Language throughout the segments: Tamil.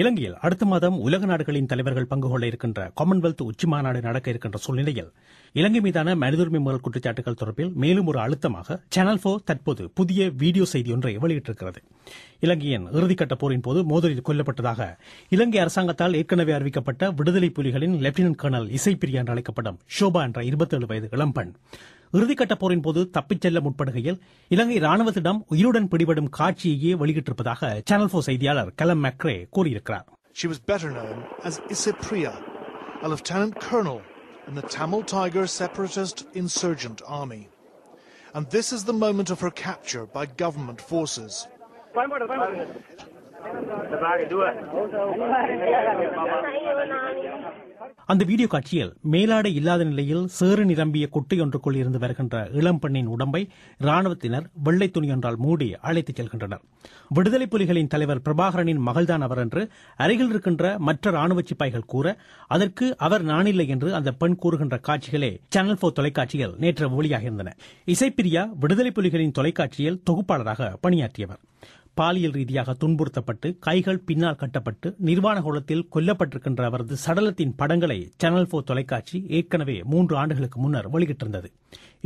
இலங்கையில் அடுத்த மாதம் உலக நாடுகளின் தலைவர்கள் பங்கு கொள்ள இருக்கின்ற காமன்வெல்த் உச்சிமாநாடு நடக்க இருக்கின்ற சூழ்நிலையில் இலங்கை மீதான மனிதுரிமை மீறல் குற்றச்சாட்டுகள் தொடர்பில் மேலும் ஒரு அழுத்தமாக சேனல் 4 தற்போது புதிய வீடியோ செய்தி ஒன்றை வெளியிட்டிருக்கிறது. இலங்கையின் இறுதிக்கட்ட போரின் போது மோதலில் கொல்லப்பட்டதாக இலங்கை அரசாங்கத்தால் ஏற்கனவே அறிவிக்கப்பட்ட விடுதலை புலிகளின் லெப்டினன்ட் கர்னல் இசைப்பிரியா என்று அழைக்கப்படும் ஷோபா என்ற 27 வயது இளம்பெண் இறுதிக்கட்ட போரின் போது தப்பிச் செல்ல முற்படுகையில் இலங்கை ராணுவத்திடம் உயிருடன் பிடிபடும் காட்சியையே வெளியிட்டிருப்பதாக சேனல் 4 செய்தியாளர் கலம் மேக்ரே கூறியிருக்கிறார். She was better known as Isipriya, a lieutenant colonel in the Tamil Tiger separatist insurgent army. And this is the moment of her capture by government forces. அந்த வீடியோ காட்சியில் மேலாடை இல்லாத நிலையில் சேறு நிரம்பிய குட்டை ஒன்றுக்குள் இருந்து வருகின்ற இளம்பெண்ணின் உடம்பை ராணுவத்தினர் வெள்ளை துணி ஒன்றால் மூடி அழைத்துச் செல்கின்றனர். விடுதலை புலிகளின் தலைவர் பிரபாகரனின் மகள்தான் அவர் என்று அருகில் இருக்கின்ற மற்ற ராணுவ சிப்பாய்கள் கூற, அதற்கு அவர் நானில்லை என்று அந்த பெண் கூறுகின்ற காட்சிகளே சேனல் 4 தொலைக்காட்சியில் நேற்று வெளியாகியிருந்தன. இசைப்பிரியா விடுதலை புலிகளின் தொலைக்காட்சியில் தொகுப்பாளராக பணியாற்றியவர். பாலியல் ரீதியாக துன்புறுத்தப்பட்டு கைகள் பின்னால் கட்டப்பட்டு நிர்வாண கோலத்தில் கொல்லப்பட்டிருக்கின்ற அவரது சடலத்தின் படங்களை சேனல் 4 தொலைக்காட்சி ஏற்கனவே 3 ஆண்டுகளுக்கு முன்னர் வெளியிட்டிருந்தது.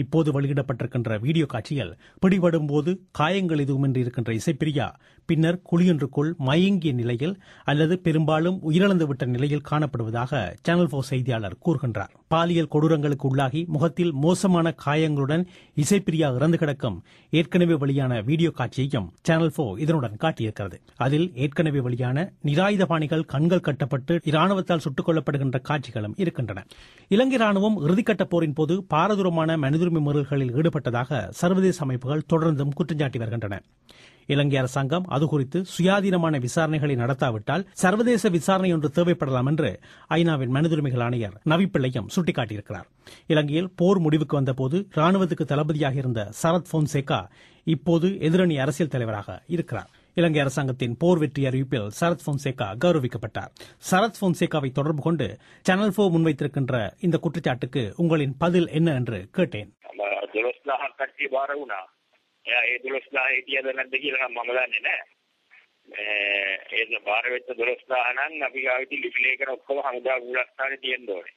இப்போது வெளியிடப்பட்டிருக்கின்ற வீடியோ காட்சியில் பிடிபடும் போது காயங்கள் எதுவுமின்றி இருக்கின்ற இசைப்பிரியா பின்னர் குழியொன்றுக்குள் மயங்கிய நிலையில் அல்லது பெரும்பாலும் உயிரிழந்துவிட்ட நிலையில் காணப்படுவதாக சேனல் 4 செய்தியாளர் கூறுகின்றார். பாலியல் கொடூரங்களுக்கு உள்ளாகி முகத்தில் மோசமான காயங்களுடன் இசைப்பிரியா இறந்து கிடக்கும் ஏற்கனவே வெளியான வீடியோ காட்சியையும் சேனல் 4 இதனுடன் காட்டியிருக்கிறது. அதில் ஏற்கனவே வெளியான நிராயுதபாணிகள் கண்கள் கட்டப்பட்டு இராணுவத்தால் சுட்டுக் கொல்லப்படுகின்ற காட்சிகளும் இருக்கின்றன. இலங்கை ராணுவம் இறுதிக்கட்ட போரின் போது பாரதூரமான மனிதுரிமை மீறல்களில் ஈடுபட்டதாக சர்வதேச அமைப்புகள் தொடர்ந்தும் குற்றஞ்சாட்டி வருகின்றன. இலங்கை அரசாங்கம் அது குறித்து சுயாதீனமான விசாரணைகளை நடத்தாவிட்டால் சர்வதேச விசாரணை ஒன்று தேவைப்படலாம் என்று ஐநாவின் மனிதுரிமைகள் ஆணையர் நவிப்பிள்ளையும் சுட்டிக்காட்டியிருக்கிறார். இலங்கையில் போர் முடிவுக்கு வந்தபோது ராணுவத்துக்கு தளபதியாக இருந்த சரத் போன்சேகா இப்போது எதிரணி அரசியல் தலைவராக இருக்கிறார். இலங்கை அரசாங்கத்தின் போர் வெற்றி அறிவிப்பில் சரத் போன்சேகா கௌரவிக்கப்பட்டார். சரத் போன்சேகாவை தொடர்பு கொண்டு சேனல் 4 முன்வைத்திருக்கின்ற இந்த குற்றச்சாட்டுக்கு உங்களின் பதில் என்ன என்று கேட்டேன். එයා ඒ 12,000 හිටියද නැද්ද කියලා නම් මම දන්නේ නැහැ. ඒ බාර වෙච්ච 12,000 නම් අපි ගාවිති ලිපි ලේඛන ඔක්කොම හමුදා ගුලස්ථානේ තියෙන්න ඕනේ.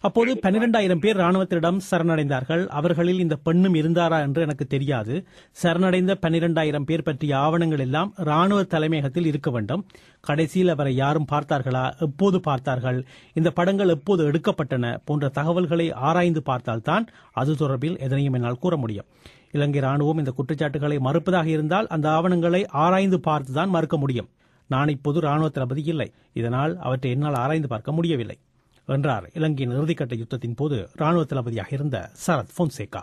அப்போது 12,000 பேர் ராணுவத்திடம் சரணடைந்தார்கள். அவர்களில் இந்த பெண்ணும் இருந்தாரா என்று எனக்கு தெரியாது. சரணடைந்த 12,000 பேர் பற்றிய ஆவணங்கள் எல்லாம் ராணுவ தலைமையகத்தில் இருக்க வேண்டும். கடைசியில் அவரை யாரும் பார்த்தார்களா, எப்போது பார்த்தார்கள், இந்த படங்கள் எப்போது எடுக்கப்பட்டன போன்ற தகவல்களை ஆராய்ந்து பார்த்தால்தான் அது தொடர்பில் எதனையும் என்னால் கூற முடியும். இலங்கை ராணுவம் இந்த குற்றச்சாட்டுகளை மறுப்பதாக இருந்தால் அந்த ஆவணங்களை ஆராய்ந்து பார்த்துதான் மறுக்க முடியும். நான் இப்போது ராணுவ தளபதி இல்லை, இதனால் அவற்றை என்னால் ஆராய்ந்து பார்க்க முடியவில்லை என்றார் இலங்கையின் இறுதிக்கட்ட யுத்தத்தின் போது ராணுவ தளபதியாக இருந்த சரத் போன்சேகா.